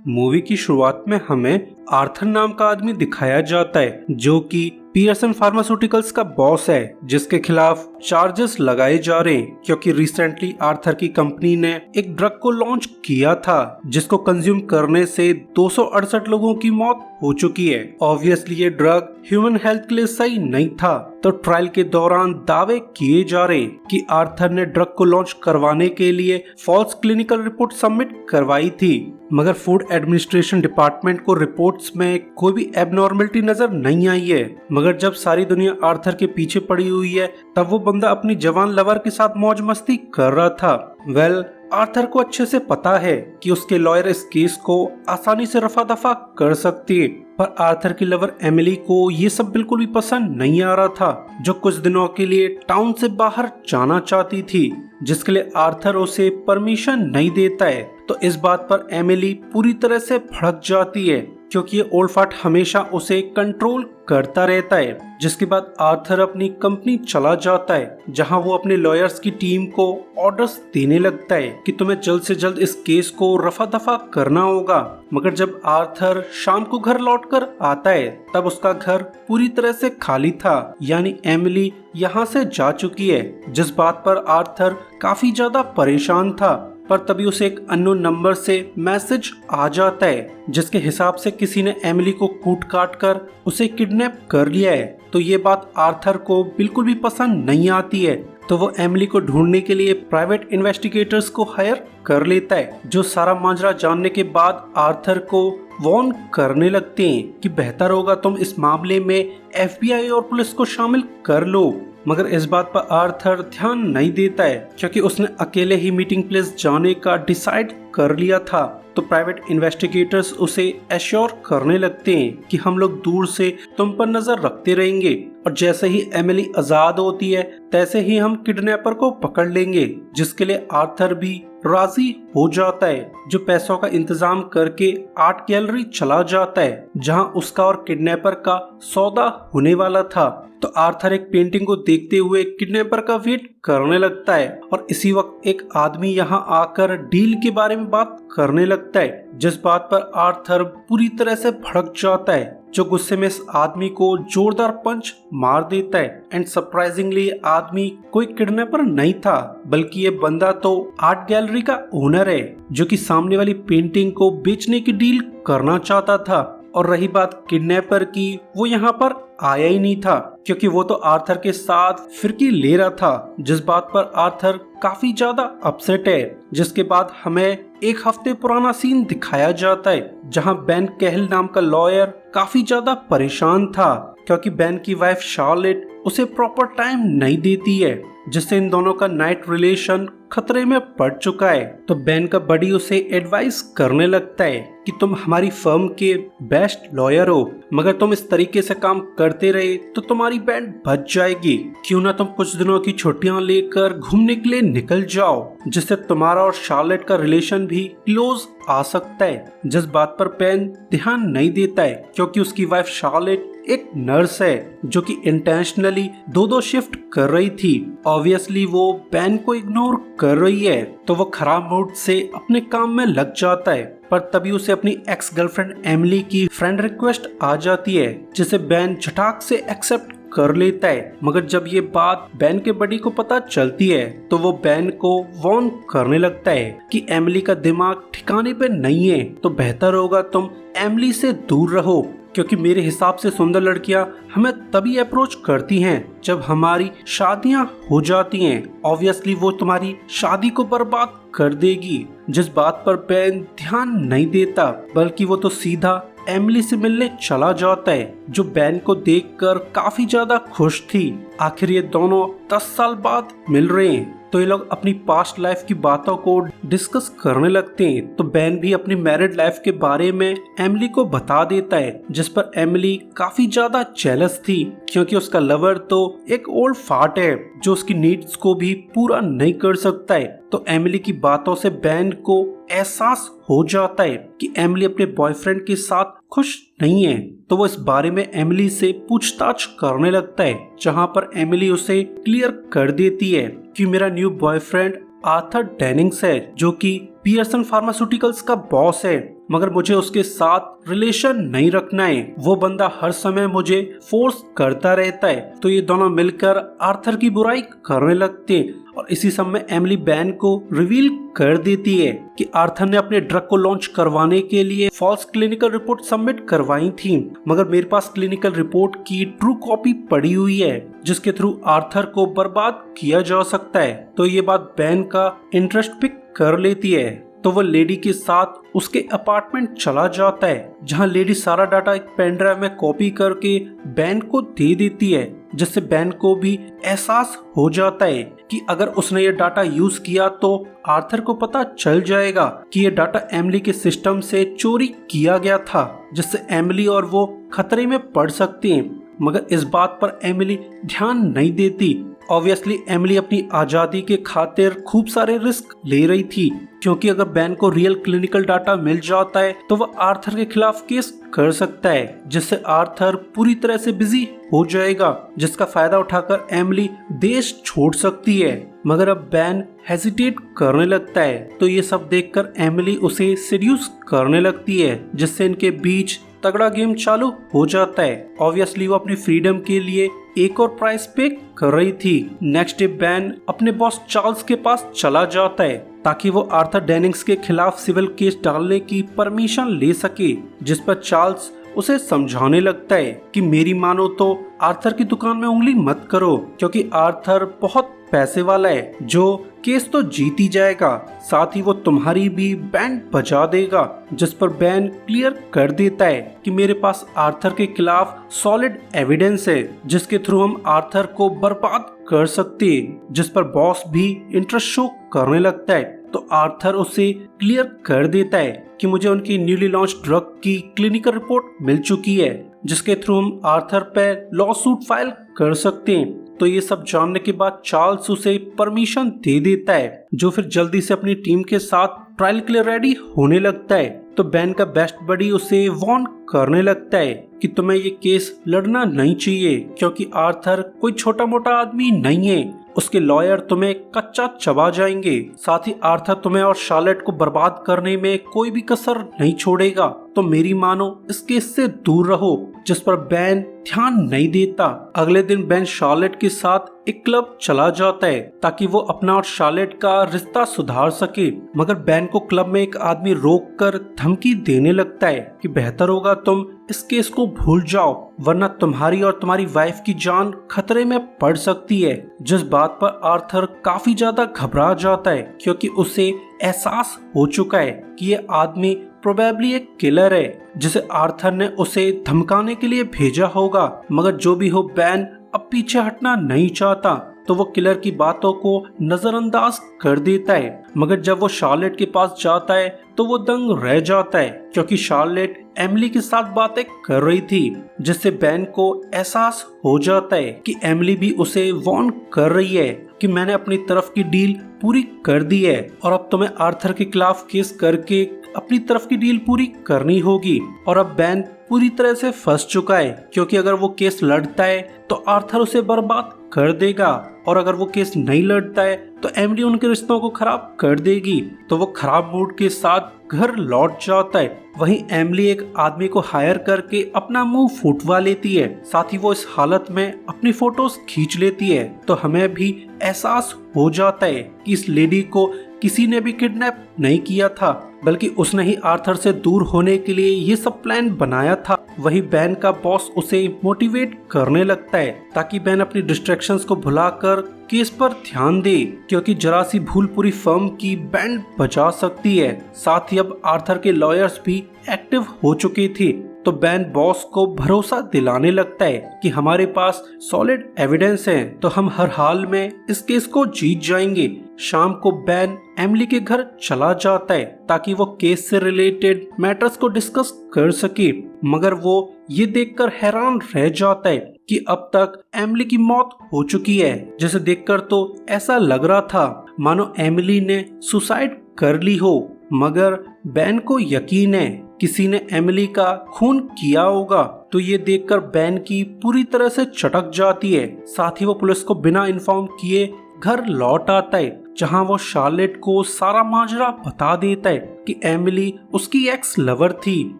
Movie की शुरुआत में हमें आर्थर नाम का आदमी दिखाया जाता है जो कि पियर्सन फार्मास्यूटिकल्स का बॉस है, जिसके खिलाफ चार्जेस लगाए जा रहे हैं क्योंकि रिसेंटली आर्थर की कंपनी ने एक ड्रग को लॉन्च किया था जिसको कंज्यूम करने से 268 लोगों की मौत हो चुकी है। ऑब्वियसली ये ड्रग ह्यूमन हेल्थ के लिए सही नहीं था, तो ट्रायल के दौरान दावे किए जा रहे कि आर्थर ने ड्रग को लॉन्च करवाने के लिए फॉल्स क्लिनिकल रिपोर्ट सबमिट करवाई थी, मगर फूड एडमिनिस्ट्रेशन डिपार्टमेंट को रिपोर्ट्स में कोई भी एबनॉर्मलिटी नजर नहीं आई है। मगर जब सारी दुनिया आर्थर के पीछे पड़ी हुई है तब वो बंदा अपनी जवान लवर के साथ मौज मस्ती कर रहा था। आर्थर को अच्छे से पता है कि उसके लॉयर इस केस को आसानी से रफा दफा कर सकती है, पर आर्थर की लवर एमिली को ये सब बिल्कुल भी पसंद नहीं आ रहा था, जो कुछ दिनों के लिए टाउन से बाहर जाना चाहती थी, जिसके लिए आर्थर उसे परमिशन नहीं देता है। तो इस बात पर एमिली पूरी तरह से भड़क जाती है क्योंकि ये ओल्ड फाट हमेशा उसे कंट्रोल करता रहता है। जिसके बाद आर्थर अपनी कंपनी चला जाता है जहां वो अपने लॉयर्स की टीम को ऑर्डर्स देने लगता है कि तुम्हें जल्द से जल्द इस केस को रफा दफा करना होगा। मगर जब आर्थर शाम को घर लौटकर आता है तब उसका घर पूरी तरह से खाली था, यानी एमिली यहाँ से जा चुकी है, जिस बात पर आर्थर काफी ज्यादा परेशान था। पर तभी उसे एक अननोन नंबर से मैसेज आ जाता है जिसके हिसाब से किसी ने एमिली को कूट काट कर उसे किडनैप कर लिया है। तो ये बात आर्थर को बिल्कुल भी पसंद नहीं आती है, तो वो एमिली को ढूंढने के लिए प्राइवेट इन्वेस्टिगेटर्स को हायर कर लेता है, जो सारा माजरा जानने के बाद आर्थर को वार्न करने लगते हैं कि बेहतर होगा तुम इस मामले में एफबीआई और पुलिस को शामिल कर लो। मगर इस बात पर आर्थर ध्यान नहीं देता है क्योंकि उसने अकेले ही मीटिंग प्लेस जाने का डिसाइड कर लिया था। तो प्राइवेट इन्वेस्टिगेटर्स उसे एश्योर करने लगते हैं कि हम लोग दूर से तुम पर नजर रखते रहेंगे और जैसे ही एमिली आजाद होती है तैसे ही हम किडनैपर को पकड़ लेंगे, जिसके लिए आर्थर भी राजी हो जाता है, जो पैसों का इंतजाम करके आर्ट गैलरी चला जाता है जहां उसका और किडनैपर का सौदा होने वाला था। तो आर्थर एक पेंटिंग को देखते हुए किडनैपर का वेट करने लगता है और इसी वक्त एक आदमी यहां आकर डील के बारे में बात करने लगता है, जिस बात पर आर्थर पूरी तरह से भड़क जाता है, जो गुस्से में इस आदमी को जोरदार पंच मार देता है। एंड सरप्राइजिंगली आदमी कोई किडनैपर नहीं था, बल्कि ये बंदा तो आर्ट गैलरी का ओनर है जो कि सामने वाली पेंटिंग को बेचने की डील करना चाहता था। और रही बात किडनैपर की, वो यहाँ पर आया ही नहीं था क्योंकि वो तो आर्थर के साथ फिरकी ले रहा था, जिस बात पर आर्थर काफी ज्यादा अपसेट है। जिसके बाद हमें एक हफ्ते पुराना सीन दिखाया जाता है जहां बेन कैहिल नाम का लॉयर काफी ज्यादा परेशान था क्योंकि बेन की वाइफ शार्लेट उसे प्रॉपर टाइम नहीं देती है, जिससे इन दोनों का नाइट रिलेशन खतरे में पड़ चुका है। तो बेन का बडी उसे एडवाइस करने लगता है कि तुम हमारी फर्म के बेस्ट लॉयर हो, मगर तुम इस तरीके से काम करते रहे तो तुम्हारी बैंड बच जाएगी। क्यों ना तुम कुछ दिनों की छुट्टियां लेकर घूमने के लिए निकल जाओ, जिससे तुम्हारा और शार्लेट का रिलेशन भी क्लोज आ सकता है। जिस बात पर बेन ध्यान नहीं देता है क्योंकि उसकी वाइफ शार्लेट एक नर्स है जो कि इंटेंशनली दो शिफ्ट कर रही थी। ऑब्वियसली वो बेन को इग्नोर कर रही है, तो वो खराब मूड से अपने काम में लग जाता है। पर तभी उसे अपनी एक्स गर्लफ्रेंड एमिली की फ्रेंड रिक्वेस्ट आ जाती है, जिसे बेन झटाक से एक्सेप्ट कर लेता है। मगर जब ये बात बेन के बडी को पता चलती है तो वो बेन को वार्न करने लगता है कि एमिली का दिमाग ठिकाने पे नहीं है, तो बेहतर होगा तुम एमिली से दूर रहो, क्योंकि मेरे हिसाब से सुंदर लड़कियां हमें तभी अप्रोच करती हैं जब हमारी शादियां हो जाती हैं। ऑब्वियसली वो तुम्हारी शादी को बर्बाद कर देगी। जिस बात पर बेन ध्यान नहीं देता, बल्कि वो तो सीधा एमिली से मिलने चला जाता है, जो बेन को देखकर काफी ज्यादा खुश थी। आखिर ये दोनों 10 साल बाद मिल रहे हैं, तो ये लोग अपनी पास्ट लाइफ की बातों को डिस्कस करने लगते हैं। तो बेन भी अपनी मैरिड लाइफ के बारे में एमिली को बता देता है, जिस पर एमिली काफी ज्यादा जेलस थी क्योंकि उसका लवर तो एक ओल्ड फाट है जो उसकी नीड्स को भी पूरा नहीं कर सकता है। तो एमिली की बातों से बेन को एहसास हो जाता है कि एमिली अपने बॉयफ्रेंड के साथ खुश नहीं है, तो वो इस बारे में एमिली से पूछताछ करने लगता है, जहां पर एमिली उसे क्लियर कर देती है कि मेरा न्यू बॉयफ्रेंड आर्थर डेनिंग्स है जो कि पियर्सन फार्मास्यूटिकल्स का बॉस है। मगर मुझे उसके साथ रिलेशन नहीं रखना है। वो बंदा हर समय मुझे फोर्स करता रहता है। तो ये दोनों मिलकर आर्थर की बुराई करने लगते हैं और इसी समय एमिली बैन को रिवील कर देती है कि आर्थर ने अपने ड्रग को लॉन्च करवाने के लिए फॉल्स क्लिनिकल रिपोर्ट सबमिट करवाई थी, मगर मेरे पास क्लिनिकल रिपोर्ट की ट्रू कॉपी पड़ी हुई है जिसके थ्रू आर्थर को बर्बाद किया जा सकता है। तो ये बात बैन का इंटरेस्ट पिक कर लेती है। तो वो लेडी के साथ उसके अपार्टमेंट चला जाता है जहां लेडी सारा डाटा एक पेन ड्राइव में कॉपी करके बैन को दे देती है, जिससे बैन को भी एहसास हो जाता है कि अगर उसने ये डाटा यूज किया तो आर्थर को पता चल जाएगा कि ये डाटा एमिली के सिस्टम से चोरी किया गया था, जिससे एमिली और वो खतरे में पड़ सकती हैं। मगर इस बात पर एमिली ध्यान नहीं देती। ऑब्वियसली एमिली अपनी आजादी के खातिर खूब सारे रिस्क ले रही थी, क्योंकि अगर बैन को रियल क्लिनिकल डाटा मिल जाता है तो वह आर्थर के खिलाफ केस कर सकता है, जिससे आर्थर पूरी तरह से बिजी हो जाएगा, जिसका फायदा उठाकर एमिली देश छोड़ सकती है। मगर अब बैन हेजिटेट करने लगता है, तो ये सब देखकर एमिली उसे सीड्यूस करने लगती है, जिससे इनके बीच तगड़ा गेम चालू हो जाता है। ऑब्वियसली वो अपनी फ्रीडम के लिए एक और प्राइस पे कर रही थी। नेक्स्ट डे बैन अपने बॉस चार्ल्स के पास चला जाता है ताकि वो आर्थर डेनिंग्स के खिलाफ सिविल केस डालने की परमिशन ले सके, जिस पर चार्ल्स उसे समझाने लगता है कि मेरी मानो तो आर्थर की दुकान में उंगली मत करो, क्योंकि आर्थर बहुत पैसे वाला है, जो केस तो जीत ही जाएगा, साथ ही वो तुम्हारी भी बैंड बजा देगा। जिस पर बैन क्लियर कर देता है कि मेरे पास आर्थर के खिलाफ सॉलिड एविडेंस है जिसके थ्रू हम आर्थर को बर्बाद कर सकते हैं, जिस पर बॉस भी इंटरेस्ट शो करने लगता है। तो आर्थर उसे क्लियर कर देता है कि मुझे उनकी न्यूली लॉन्च ड्रग की क्लिनिकल रिपोर्ट मिल चुकी है, जिसके थ्रू हम आर्थर पर लॉ सूट फाइल कर सकते हैं। तो ये सब जानने के बाद चार्ल्स उसे परमिशन दे देता है, जो फिर जल्दी से अपनी टीम के साथ ट्रायल के लिए रेडी होने लगता है। तो बैन का बेस्ट बडी उसे वार्न करने लगता है कि तुम्हें ये केस लड़ना नहीं चाहिए, क्योंकि आर्थर कोई छोटा मोटा आदमी नहीं है, उसके लॉयर तुम्हें कच्चा चबा जाएंगे। साथ ही आर्थर तुम्हें और शार्लेट को बर्बाद करने में कोई भी कसर नहीं छोड़ेगा, तो मेरी मानो इस केस से दूर रहो। जिस पर बैन ध्यान नहीं देता। अगले दिन बैन शार्लेट के साथ एक क्लब चला जाता है ताकि वो अपना और शार्लेट का रिश्ता सुधार सके, मगर बैन को क्लब में एक आदमी रोक कर धमकी देने लगता है कि बेहतर होगा तुम इस केस को भूल जाओ, वरना तुम्हारी और तुम्हारी वाइफ की जान खतरे में पड़ सकती है। जिस बात पर आर्थर काफी ज्यादा घबरा जाता है, क्योंकि उसे एहसास हो चुका है कि ये आदमी प्रोबेबली एक किलर है जिसे आर्थर ने उसे धमकाने के लिए भेजा होगा। मगर जो भी हो, बैन अब पीछे हटना नहीं चाहता, तो वो किलर की बातों को नजरअंदाज कर देता है। मगर जब वो शार्लेट के पास जाता है तो वो दंग रह जाता है, क्योंकि शार्लेट एमिली के साथ बातें कर रही थी, जिससे बैन को एहसास हो जाता है कि एमिली भी उसे वार्न कर रही है कि मैंने अपनी तरफ की डील पूरी कर दी है और अब तुम्हें आर्थर के खिलाफ केस करके अपनी तरफ की डील पूरी करनी होगी। और अब बैन पूरी तरह से फंस चुका है, क्योंकि अगर वो केस लड़ता है तो आर्थर उसे बर्बाद कर देगा, और अगर वो केस नहीं लड़ता है तो एमिली उनके रिश्तों को खराब कर देगी। तो वो खराब मूड के साथ घर लौट जाता है। वहीं एमिली एक आदमी को हायर करके अपना मुंह फुटवा लेती है, साथ ही वो इस हालत में अपनी फोटोज खींच लेती है। तो हमें भी एहसास हो जाता है कि इस लेडी को किसी ने भी किडनैप नहीं किया था, बल्कि उसने ही आर्थर से दूर होने के लिए ये सब प्लान बनाया था। वही बैन का बॉस उसे मोटिवेट करने लगता है ताकि बैन अपनी डिस्ट्रैक्शंस को भुलाकर केस पर ध्यान दे, क्योंकि जरा सी भूल पूरी फर्म की बैंड बचा सकती है। साथ ही अब आर्थर के लॉयर्स भी एक्टिव हो चुके थे। तो बैन बॉस को भरोसा दिलाने लगता है कि हमारे पास सॉलिड एविडेंस है, तो हम हर हाल में इस केस को जीत जाएंगे। शाम को बैन एमिली के घर चला जाता है ताकि वो केस से रिलेटेड मैटर्स को डिस्कस कर सके, मगर वो ये देखकर हैरान रह जाता है कि अब तक एमिली की मौत हो चुकी है, जिसे देखकर तो ऐसा लग रहा था मानो एमिली ने सुसाइड कर ली हो। मगर बैन को यकीन है किसी ने एमिली का खून किया होगा। तो ये देखकर बैन की पूरी तरह से चटक जाती है। साथ ही वो पुलिस को बिना इन्फॉर्म किए घर लौट आता है, जहां वो शार्लेट को सारा माजरा बता देता है। कि एमिली उसकी एक्स लवर थी।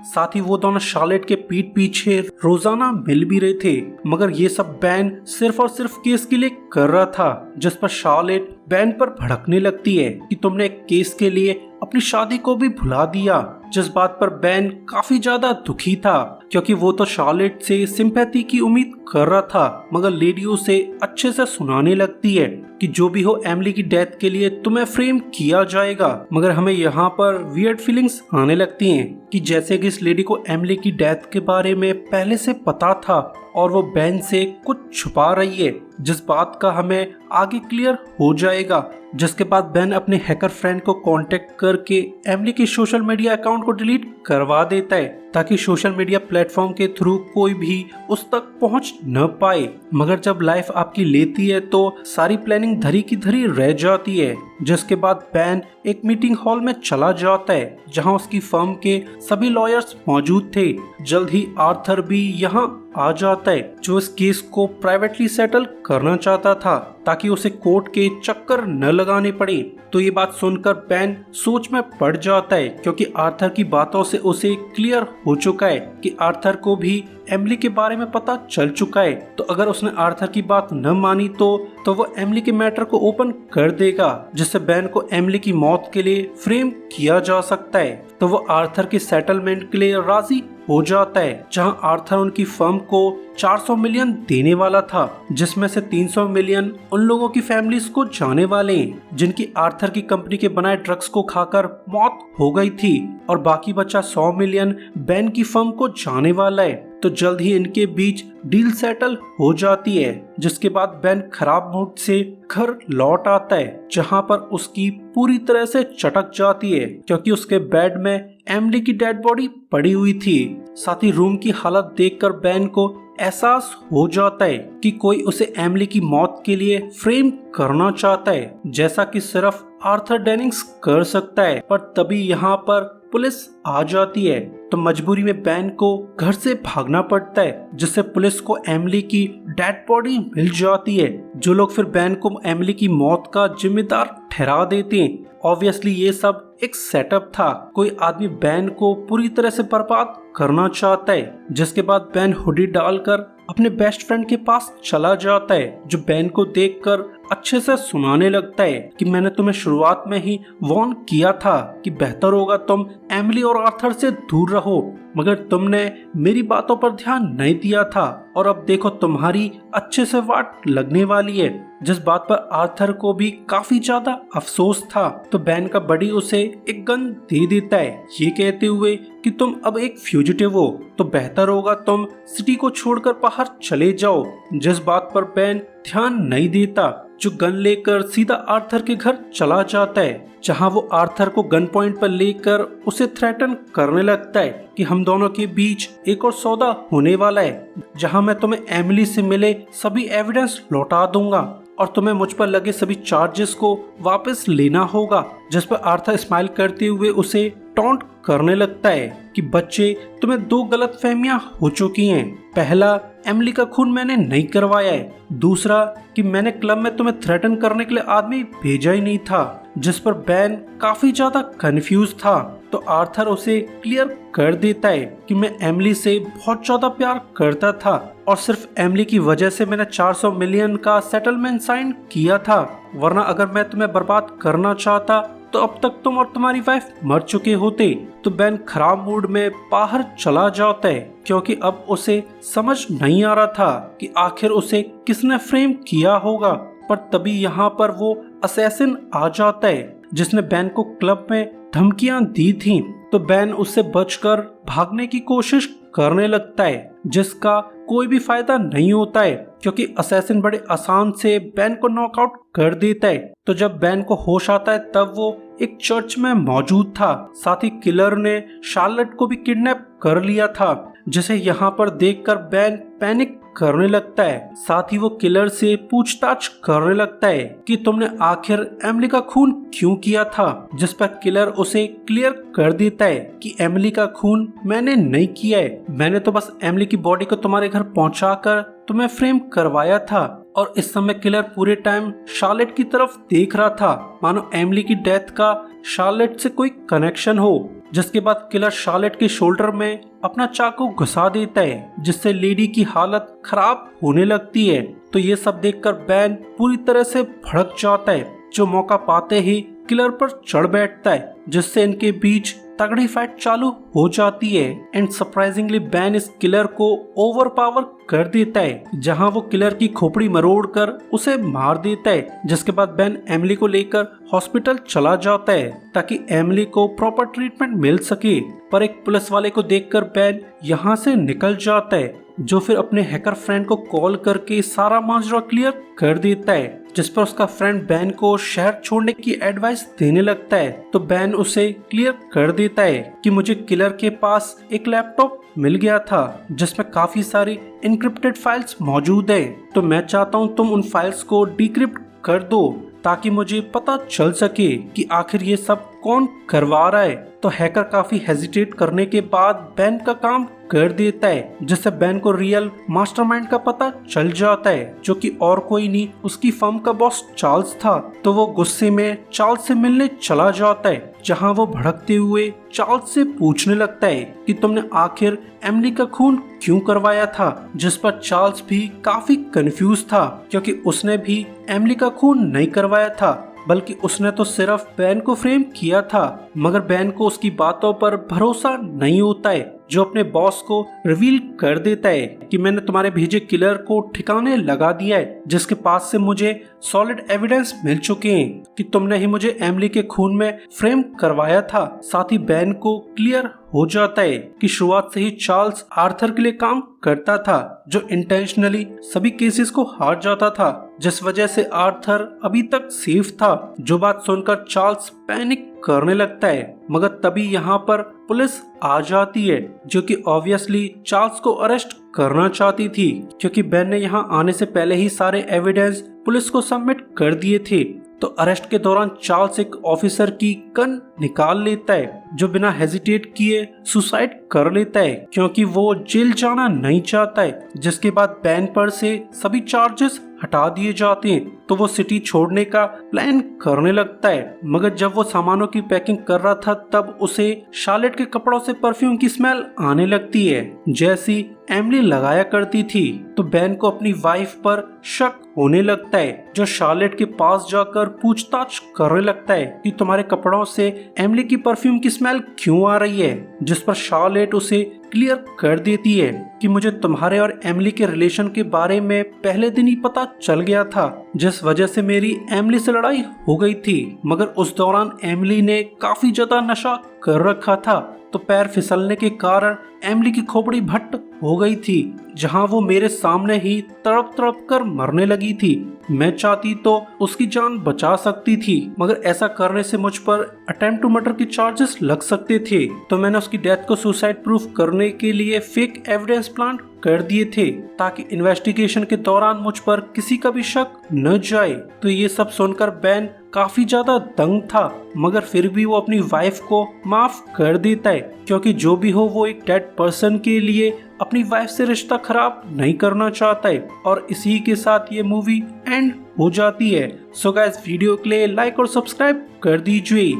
साथ ही वो दोनों शार्लेट के पीठ पीछे रोजाना मिल भी रहे थे, मगर ये सब बैन सिर्फ और सिर्फ केस के लिए कर रहा था, जिस पर शार्लेट बैन पर भड़कने लगती है कि तुमने एक केस के लिए अपनी शादी को भी भुला दिया। जिस बात पर बैन काफी ज्यादा दुखी था, क्योंकि वो तो शार्लेट से सिंपैथी की उम्मीद कर रहा था, मगर लेडी उसे अच्छे से सुनाने लगती है कि जो भी हो एमिली की डेथ के लिए तुम्हें फ्रेम किया जाएगा। मगर हमें यहाँ पर वियर्ड फीलिंग्स आने लगती हैं कि जैसे कि इस लेडी को एमिली की डेथ के बारे में पहले से पता था और वो बैन से कुछ छुपा रही है, जिस बात का हमें आगे क्लियर हो जाएगा। जिसके बाद बैन अपने हैकर फ्रेंड को कांटेक्ट करके एमिली के सोशल मीडिया अकाउंट को डिलीट करवा देता है, ताकि सोशल मीडिया प्लेटफॉर्म के थ्रू कोई भी उस तक पहुंच न पाए। मगर जब लाइफ आपकी लेती है तो सारी प्लानिंग धरी की धरी रह जाती है। जिसके बाद बैन एक मीटिंग हॉल में चला जाता है, जहां उसकी फर्म के सभी लॉयर्स मौजूद थे। जल्द ही आर्थर भी यहां आ जाता है, जो इस केस को प्राइवेटली सेटल करना चाहता था, ताकि उसे कोर्ट के चक्कर न लगाने पड़े। तो ये बात सुनकर बैन सोच में पड़ जाता है, क्योंकि आर्थर की बातों से उसे क्लियर हो चुका है कि आर्थर को भी एमिली के बारे में पता चल चुका है। तो अगर उसने आर्थर की बात न मानी तो वो एमिली के मैटर को ओपन कर देगा, जिससे बैन को एमिली की मौत के लिए फ्रेम किया जा सकता है। तो वो आर्थर के सेटलमेंट के लिए राजी हो जाता है, जहां आर्थर उनकी फर्म को 400 मिलियन देने वाला था, जिसमें से 300 मिलियन उन लोगों की फैमिलीज को जाने वाले हैं जिनकी आर्थर की कंपनी के बनाए ड्रग्स को खाकर मौत हो गई थी, और बाकी बचा 100 मिलियन बैन की फर्म को जाने वाला है। तो जल्द ही इनके बीच डील सेटल हो जाती है, जिसके बाद बैन खराब मूड से घर लौट आता है, जहां पर उसकी पूरी तरह से चटक जाती है, क्योंकि उसके बेड में एमिली की डेड बॉडी पड़ी हुई थी। साथ ही रूम की हालत देखकर बैन को एहसास हो जाता है कि कोई उसे एमिली की मौत के लिए फ्रेम करना चाहता है, जैसा कि सिर्फ आर्थर डेनिंग्स कर सकता है। पर तभी यहाँ पर पुलिस आ जाती है, तो मजबूरी में बैन को घर से भागना पड़ता है, जिससे पुलिस को एमिली की डेड बॉडी मिल जाती है। जो लोग फिर बैन को एमिली की मौत का जिम्मेदार ठहरा देते हैं। ऑब्वियसली ये सब एक सेटअप था, कोई आदमी बैन को पूरी तरह से बर्बाद करना चाहता है। जिसके बाद बैन हुडी डालकर अपने बेस्ट फ्रेंड के पास चला जाता है, जो बैन को देखकर अच्छे से सुनाने लगता है कि मैंने तुम्हें शुरुआत में ही वार्न किया था कि बेहतर होगा तुम एमिली और आर्थर से दूर रहो, मगर तुमने मेरी बातों पर ध्यान नहीं दिया था, और अब देखो तुम्हारी अच्छे से वाट लगने वाली है। जिस बात पर आर्थर को भी काफी ज्यादा अफसोस था। तो बैन का बड़ी उसे एक गन दे देता है, ये कहते हुए कि तुम अब एक फ्यूजिटिव हो, तो बेहतर होगा तुम सिटी को छोड़कर बाहर चले जाओ। जिस बात पर बैन ध्यान नहीं देता, जो गन लेकर सीधा आर्थर के घर चला जाता है, जहां वो आर्थर को गन पॉइंट पर लेकर उसे थ्रेटन करने लगता है कि हम दोनों के बीच एक और सौदा होने वाला है, जहां मैं तुम्हें एमिली से मिले सभी एविडेंस लौटा दूंगा और तुम्हें मुझ पर लगे सभी चार्जेस को वापस लेना होगा। जिस पर आर्थर स्माइल करते हुए उसे टॉन्ट करने लगता है कि बच्चे, तुम्हें दो गलत फहमियां हो चुकी हैं। पहला, एमिली का खून मैंने नहीं करवाया है। दूसरा कि मैंने क्लब में तुम्हें थ्रेटन करने के लिए आदमी भेजा ही नहीं था। जिस पर बैन काफी ज्यादा कंफ्यूज था। तो आर्थर उसे क्लियर कर देता है कि मैं एमिली से बहुत ज्यादा प्यार करता था और सिर्फ एमिली की वजह से मैंने 400 मिलियन का सेटलमेंट साइन किया था, वरना अगर मैं तुम्हें बर्बाद करना चाहता तो अब तक तुम और तुम्हारी वाइफ मर चुके होते। तो बैन खराब मूड में बाहर चला जाता है, क्योंकि अब उसे समझ नहीं आ रहा था कि आखिर उसे किसने फ्रेम किया होगा। पर तभी यहाँ पर वो असैसिन आ जाता है, जिसने बैन को क्लब में धमकियां दी थी। तो बैन उससे बचकर भागने की कोशिश करने लगता है, जिसका कोई भी फायदा नहीं होता है, क्योंकि असैसिन बड़े आसान से बैन को नॉकआउट कर देता है। तो जब बैन को होश आता है तब वो एक चर्च में मौजूद था। साथ ही किलर ने शार्लेट को भी किडनैप कर लिया था, जिसे यहाँ पर देखकर बैन पैनिक करने लगता है। साथ ही वो किलर से पूछताछ करने लगता है कि तुमने आखिर एमिली का खून क्यों किया था, जिस पर किलर उसे क्लियर कर देता है कि एमिली का खून मैंने नहीं किया है, मैंने तो बस एमिली की बॉडी को तुम्हारे घर पहुंचाकर तुम्हें फ्रेम करवाया था। और इस समय किलर पूरे टाइम शार्लेट की तरफ देख रहा था, मानो एमिली की डेथ का शार्लेट से कोई कनेक्शन हो, जिसके बाद किलर शार्लेट के शोल्डर में अपना चाकू घुसा देता है, जिससे लेडी की हालत खराब होने लगती है। तो ये सब देखकर बैन पूरी तरह से भड़क जाता है, जो मौका पाते ही किलर पर चढ़ बैठता है, जिससे इनके बीच तगड़ी फाइट चालू हो जाती है। एंड सरप्राइजिंगली बैन इस किलर को ओवरपावर कर देता है, जहां वो किलर की खोपड़ी मरोड़ कर उसे मार देता है। जिसके बाद बैन एमिली को लेकर हॉस्पिटल चला जाता है ताकि एमिली को प्रॉपर ट्रीटमेंट मिल सके। पर एक पुलिस वाले को देखकर बैन यहाँ से निकल जाता है, जो फिर अपने हैकर फ्रेंड को कॉल करके सारा माजरा क्लियर कर देता है, जिस पर उसका फ्रेंड बैन को शहर छोड़ने की एडवाइस देने लगता है। तो बैन उसे क्लियर कर देता है कि मुझे किलर के पास एक लैपटॉप मिल गया था जिसमें काफी सारी इनक्रिप्टेड फाइल्स मौजूद है। तो मैं चाहता हूँ तुम उन फाइल्स को डिक्रिप्ट कर दो ताकि मुझे पता चल सके कि आखिर ये सब कौन करवा रहा है। तो हैकर काफी हेजिटेट करने के बाद बैन का काम कर देता है, जिससे बैन को रियल मास्टरमाइंड का पता चल जाता है, जो कि और कोई नहीं उसकी फर्म का बॉस चार्ल्स था। तो वो गुस्से में चार्ल्स से मिलने चला जाता है, जहां वो भड़कते हुए चार्ल्स से पूछने लगता है कि तुमने आखिर एमिली का खून क्यों करवाया था, जिस पर चार्ल्स भी काफी कंफ्यूज था, क्योंकि उसने भी एमिली का खून नहीं करवाया था, बल्कि उसने तो सिर्फ बैन को फ्रेम किया था। मगर बैन को उसकी बातों पर भरोसा नहीं होता है, जो अपने बॉस को रिवील कर देता है कि मैंने तुम्हारे भेजे किलर को ठिकाने लगा दिया है, जिसके पास से मुझे सॉलिड एविडेंस मिल चुके हैं कि तुमने ही मुझे एमिली के खून में फ्रेम करवाया था। साथ ही बैन को क्लियर हो जाता है कि शुरुआत से ही चार्ल्स आर्थर के लिए काम करता था, जो इंटेंशनली सभी केसेस को हार जाता था, जिस वजह से आर्थर अभी तक सेफ था। जो बात सुनकर चार्ल्स पैनिक करने लगता है, मगर तभी यहाँ पर पुलिस आ जाती है, जो कि ऑब्वियसली चार्ल्स को अरेस्ट करना चाहती थी, क्योंकि बैन ने यहाँ आने से पहले ही सारे एविडेंस पुलिस को सबमिट कर दिए थे। तो अरेस्ट के दौरान चार्ल्स एक ऑफिसर की गन निकाल लेता है, जो बिना हेजिटेट किए सुसाइड कर लेता है, क्योंकि वो जेल जाना नहीं चाहता है। जिसके बाद बैन पर से सभी चार्जेस हटा दिए जाते हैं। तो वो सिटी छोड़ने का प्लान करने लगता है, मगर जब वो सामानों की पैकिंग कर रहा था तब उसे शार्लेट के कपड़ों से परफ्यूम की स्मेल आने लगती है, जैसी एमिली लगाया करती थी। तो बैन को अपनी वाइफ पर शक होने लगता है, जो शार्लेट के पास जाकर पूछताछ करने लगता है कि तुम्हारे कपड़ों से एमिली की परफ्यूम की स्मेल क्यों आ रही है, जिस पर शार्लेट उसे क्लियर कर देती है कि मुझे तुम्हारे और एमिली के रिलेशन के बारे में पहले दिन ही पता चल गया था, जिस वजह से मेरी एमिली से लड़ाई हो गई थी। मगर उस दौरान एमिली ने काफी ज्यादा नशा कर रखा था, तो पैर फिसलने के कारण एमिली की खोपड़ी भट्ट हो गई थी, जहां वो मेरे सामने ही तड़प तड़प कर मरने लगी थी। मैं चाहती तो उसकी जान बचा सकती थी, मगर ऐसा करने से मुझ पर अटेम्प्ट टू मर्डर के चार्जेस लग सकते थे। तो मैंने उसकी डेथ को सुसाइड प्रूफ करने के लिए फेक एविडेंस प्लांट कर दिए थे, ताकि इन्वेस्टिगेशन के दौरान मुझ पर किसी का भी शक न जाए। तो ये सब सुनकर बैन काफी ज्यादा दंग था, मगर फिर भी वो अपनी वाइफ को माफ कर देता है, क्योंकि जो भी हो वो एक डेड पर्सन के लिए अपनी वाइफ से रिश्ता खराब नहीं करना चाहता है। और इसी के साथ ये मूवी एंड हो जाती है। सो गाइस, वीडियो के लिए लाइक और सब्सक्राइब कर दीजिए।